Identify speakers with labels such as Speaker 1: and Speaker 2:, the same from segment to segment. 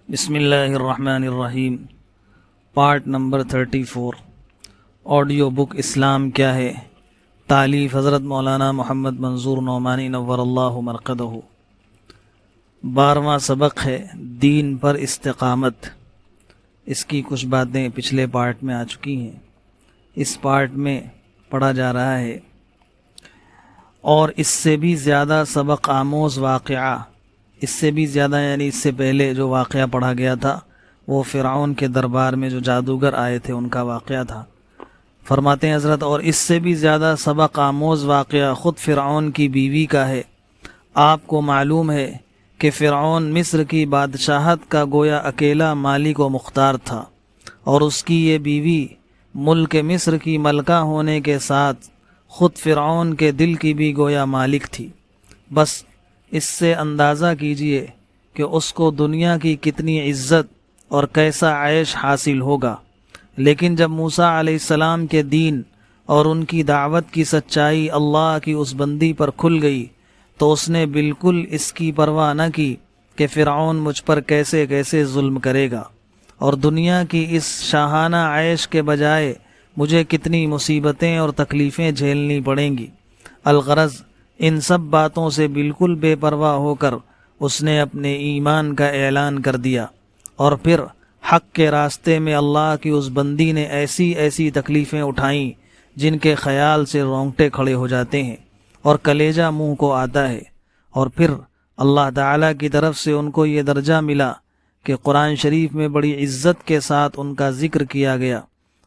Speaker 1: بسم اللہ الرحمن الرحیم۔ پارٹ نمبر 34، آڈیو بک اسلام کیا ہے، تالیف حضرت مولانا محمد منظور نعمانی نور اللہ مرقدہ۔ 12واں سبق ہے دین پر استقامت۔ اس کی کچھ باتیں پچھلے پارٹ میں آ چکی ہیں، اس پارٹ میں پڑھا جا رہا ہے۔ اور اس سے بھی زیادہ سبق آموز واقعہ، اس سے بھی زیادہ یعنی اس سے پہلے جو واقعہ پڑھا گیا تھا وہ فرعون کے دربار میں جو جادوگر آئے تھے ان کا واقعہ تھا۔ فرماتے ہیں حضرت، اور اس سے بھی زیادہ سبق آموز واقعہ خود فرعون کی بیوی کا ہے۔ آپ کو معلوم ہے کہ فرعون مصر کی بادشاہت کا گویا اکیلا مالک و مختار تھا، اور اس کی یہ بیوی ملک مصر کی ملکہ ہونے کے ساتھ خود فرعون کے دل کی بھی گویا مالک تھی۔ بس اس سے اندازہ کیجئے کہ اس کو دنیا کی کتنی عزت اور کیسا عیش حاصل ہوگا۔ لیکن جب موسیٰ علیہ السلام کے دین اور ان کی دعوت کی سچائی اللہ کی اس بندی پر کھل گئی تو اس نے بالکل اس کی پرواہ نہ کی کہ فرعون مجھ پر کیسے کیسے ظلم کرے گا، اور دنیا کی اس شاہانہ عیش کے بجائے مجھے کتنی مصیبتیں اور تکلیفیں جھیلنی پڑیں گی۔ الغرض ان سب باتوں سے بالکل بے پرواہ ہو کر اس نے اپنے ایمان کا اعلان کر دیا، اور پھر حق کے راستے میں اللہ کی اس بندی نے ایسی ایسی تکلیفیں اٹھائیں جن کے خیال سے رونگٹے کھڑے ہو جاتے ہیں اور کلیجہ منہ کو آتا ہے۔ اور پھر اللہ تعالیٰ کی طرف سے ان کو یہ درجہ ملا کہ قرآن شریف میں بڑی عزت کے ساتھ ان کا ذکر کیا گیا،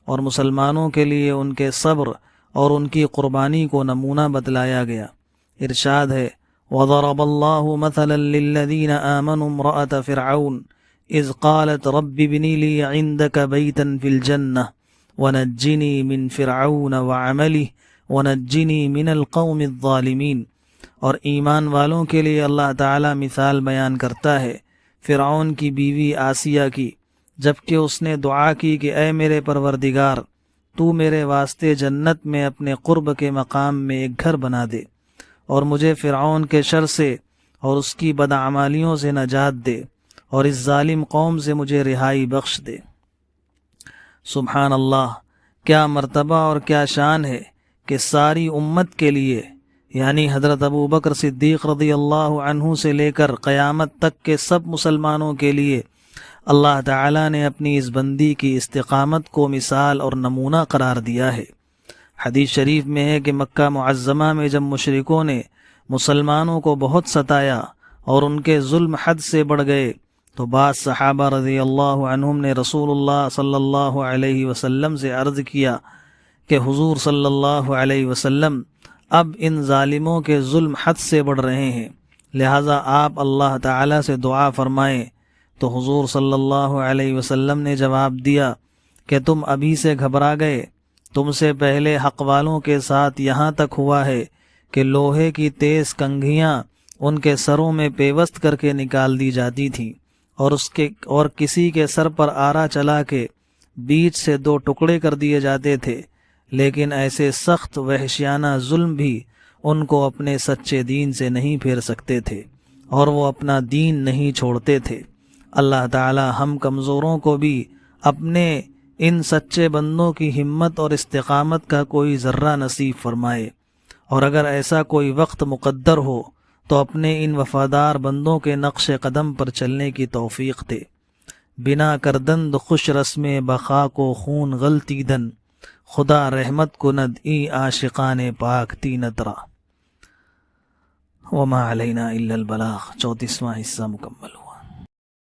Speaker 1: اور مسلمانوں کے لیے ان کے صبر اور ان کی قربانی کو نمونہ بتلایا گیا۔ ارشاد ہے، وَضَرَبَ اللَّهُ مَثَلًا لِلَّذِينَ آمَنُوا امْرَأَتَ فِرْعَوْنَ إِذْ قَالَتْ رَبِّ ابْنِ لِي عِندَكَ بَيْتًا فِي الْجَنَّةِ وَنَجِّنِي مِنْ فِرْعَوْنَ وَعَمَلِهِ وَنَجِّنِي مِنَ الْقَوْمِ الظَّالِمِينَ۔ اور ایمان والوں کے لیے اللہ تعالیٰ مثال بیان کرتا ہے فرعون کی بیوی آسیہ کی، جبکہ اس نے دعا کی کہ اے میرے پروردگار، تو میرے واسطے جنت میں اپنے قرب کے مقام میں ایک گھر بنا دے، اور مجھے فرعون کے شر سے اور اس کی بدعمالیوں سے نجات دے، اور اس ظالم قوم سے مجھے رہائی بخش دے۔ سبحان اللہ، کیا مرتبہ اور کیا شان ہے کہ ساری امت کے لیے، یعنی حضرت ابو بکر صدیق رضی اللہ عنہ سے لے کر قیامت تک کے سب مسلمانوں کے لیے اللہ تعالیٰ نے اپنی اس بندی کی استقامت کو مثال اور نمونہ قرار دیا ہے۔ حدیث شریف میں ہے کہ مکہ معظمہ میں جب مشرکوں نے مسلمانوں کو بہت ستایا اور ان کے ظلم حد سے بڑھ گئے تو بعض صحابہ رضی اللہ عنہم نے رسول اللہ صلی اللہ علیہ وسلم سے عرض کیا کہ حضور صلی اللہ علیہ وسلم، اب ان ظالموں کے ظلم حد سے بڑھ رہے ہیں، لہٰذا آپ اللہ تعالیٰ سے دعا فرمائیں۔ تو حضور صلی اللہ علیہ وسلم نے جواب دیا کہ تم ابھی سے گھبرا گئے، تم سے پہلے حق والوں کے ساتھ یہاں تک ہوا ہے کہ لوہے کی تیز کنگھیاں ان کے سروں میں پیوست کر کے نکال دی جاتی تھیں، اور کسی کے سر پر آرا چلا کے بیچ سے 2 ٹکڑے کر دیے جاتے تھے، لیکن ایسے سخت وحشیانہ ظلم بھی ان کو اپنے سچے دین سے نہیں پھیر سکتے تھے، اور وہ اپنا دین نہیں چھوڑتے تھے۔ اللہ تعالی ہم کمزوروں کو بھی اپنے ان سچے بندوں کی ہمت اور استقامت کا کوئی ذرہ نصیب فرمائے، اور اگر ایسا کوئی وقت مقدر ہو تو اپنے ان وفادار بندوں کے نقش قدم پر چلنے کی توفیق دے۔ بنا کردند خوش رسم بقا کو خون غلطی دن، خدا رحمت کند ای عاشقان پاک تینترا۔ وما علینا الا البلاغ۔ 34واں حصہ مکمل ہو۔